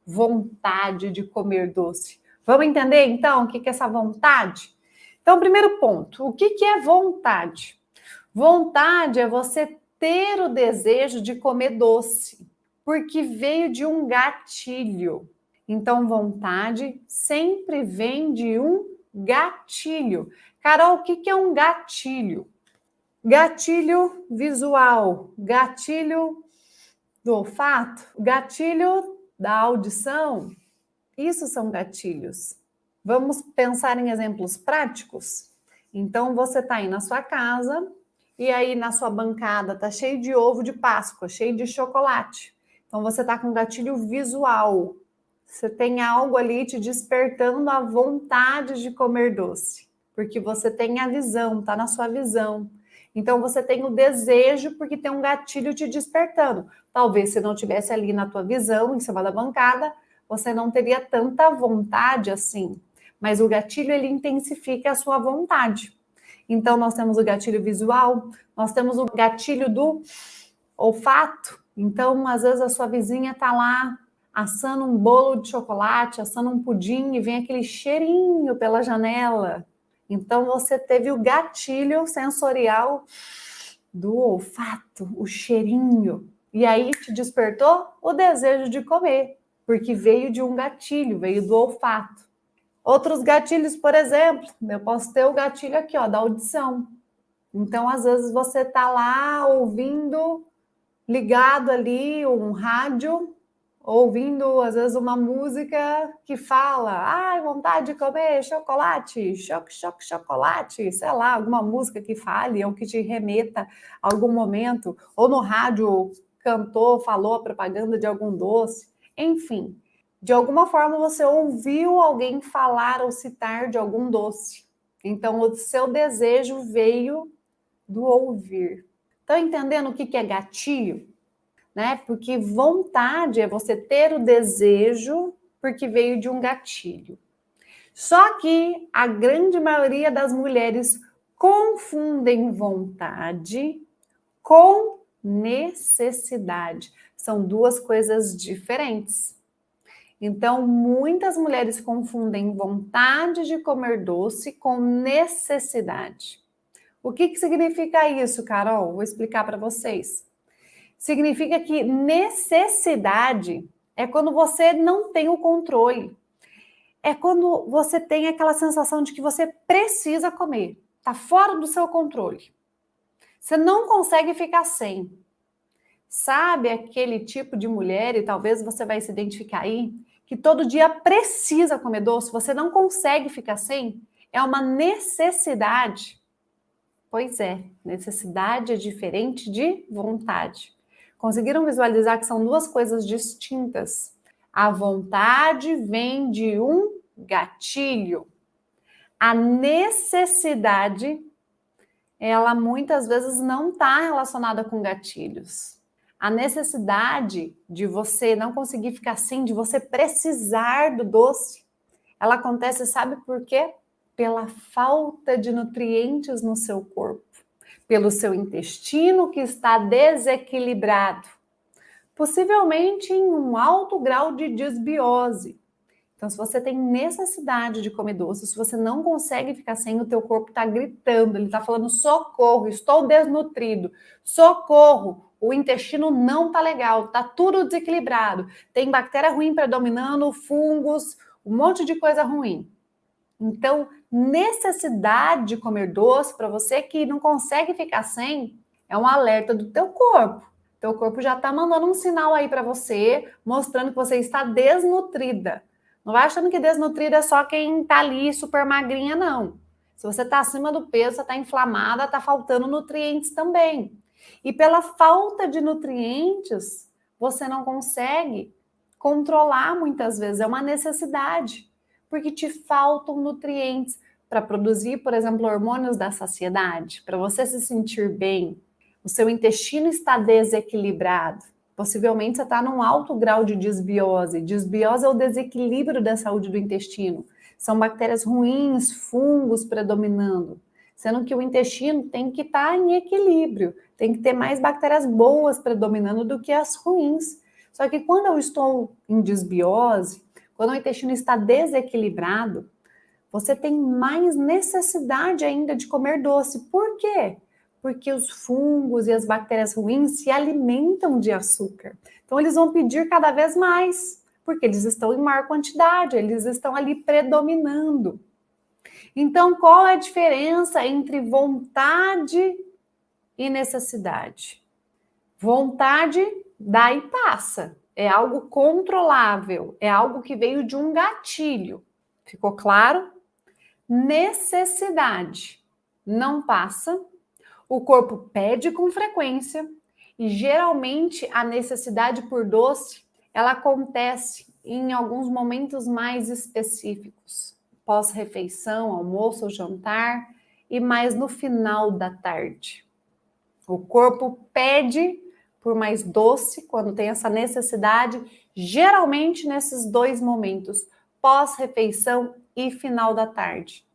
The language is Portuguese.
vontade de comer doce. Vamos entender, então, o que é essa vontade? Então, primeiro ponto, o que é vontade? Vontade é você ter o desejo de comer doce, porque veio de um gatilho. Então, vontade sempre vem de um gatilho. Carol, o que é um gatilho? Gatilho visual, gatilho do olfato, gatilho da audição. Isso são gatilhos. Vamos pensar em exemplos práticos? Então, você está aí na sua casa e aí na sua bancada está cheio de ovo de Páscoa, cheio de chocolate. Então, você está com gatilho visual. Você tem algo ali te despertando a vontade de comer doce, porque você tem a visão, está na sua visão. Então, você tem o desejo porque tem um gatilho te despertando. Talvez se não tivesse ali na tua visão, em cima da bancada, você não teria tanta vontade assim. Mas o gatilho, ele intensifica a sua vontade. Então, nós temos o gatilho visual, nós temos o gatilho do olfato. Então, às vezes, a sua vizinha está lá assando um bolo de chocolate, assando um pudim, e vem aquele cheirinho pela janela. Então, você teve o gatilho sensorial do olfato, o cheirinho. E aí te despertou o desejo de comer, porque veio de um gatilho, veio do olfato. Outros gatilhos, por exemplo, eu posso ter o gatilho aqui, ó, da audição. Então, às vezes, você está lá ouvindo, ligado ali, um rádio, ouvindo, às vezes, uma música que fala, ai, vontade de comer chocolate, chocolate, sei lá, alguma música que fale ou que te remeta a algum momento, ou no rádio cantou, falou a propaganda de algum doce, enfim. De alguma forma você ouviu alguém falar ou citar de algum doce. Então, o seu desejo veio do ouvir. Estão entendendo o que é gatilho? Né? Porque vontade é você ter o desejo porque veio de um gatilho. Só que a grande maioria das mulheres confundem vontade com necessidade. São duas coisas diferentes. Então, muitas mulheres confundem vontade de comer doce com necessidade. O que significa isso, Carol? Vou explicar para vocês. Significa que necessidade é quando você não tem o controle. É quando você tem aquela sensação de que você precisa comer. Está fora do seu controle. Você não consegue ficar sem. Sabe aquele tipo de mulher, e talvez você vai se identificar aí, que todo dia precisa comer doce, você não consegue ficar sem? É uma necessidade. Pois é, necessidade é diferente de vontade. Conseguiram visualizar que são duas coisas distintas? A vontade vem de um gatilho. A necessidade, ela muitas vezes não está relacionada com gatilhos. A necessidade de você não conseguir ficar sem, de você precisar do doce, ela acontece, sabe por quê? Pela falta de nutrientes no seu corpo, pelo seu intestino que está desequilibrado, possivelmente em um alto grau de desbiose. Então, se você tem necessidade de comer doce, se você não consegue ficar sem, o teu corpo está gritando, ele está falando socorro, estou desnutrido, socorro, o intestino não está legal, está tudo desequilibrado, tem bactéria ruim predominando, fungos, um monte de coisa ruim. Então, necessidade de comer doce para você que não consegue ficar sem, é um alerta do teu corpo. Teu corpo já está mandando um sinal aí para você, mostrando que você está desnutrida. Não vai achando que desnutrida é só quem está ali super magrinha, não. Se você está acima do peso, você está inflamada, está faltando nutrientes também. E pela falta de nutrientes, você não consegue controlar muitas vezes, é uma necessidade, porque te faltam nutrientes para produzir, por exemplo, hormônios da saciedade, para você se sentir bem. O seu intestino está desequilibrado. Possivelmente você está num alto grau de desbiose. Desbiose é o desequilíbrio da saúde do intestino. São bactérias ruins, fungos predominando. Sendo que o intestino tem que estar em equilíbrio. Tem que ter mais bactérias boas predominando do que as ruins. Só que quando eu estou em desbiose, quando o intestino está desequilibrado, você tem mais necessidade ainda de comer doce. Por quê? Porque os fungos e as bactérias ruins se alimentam de açúcar. Então, eles vão pedir cada vez mais, porque eles estão em maior quantidade, eles estão ali predominando. Então, qual é a diferença entre vontade e necessidade? Vontade dá e passa. É algo controlável, é algo que veio de um gatilho. Ficou claro? Necessidade não passa, o corpo pede com frequência e geralmente a necessidade por doce ela acontece em alguns momentos mais específicos, pós-refeição, almoço ou jantar e mais no final da tarde. O corpo pede por mais doce quando tem essa necessidade, geralmente nesses dois momentos, pós-refeição e final da tarde.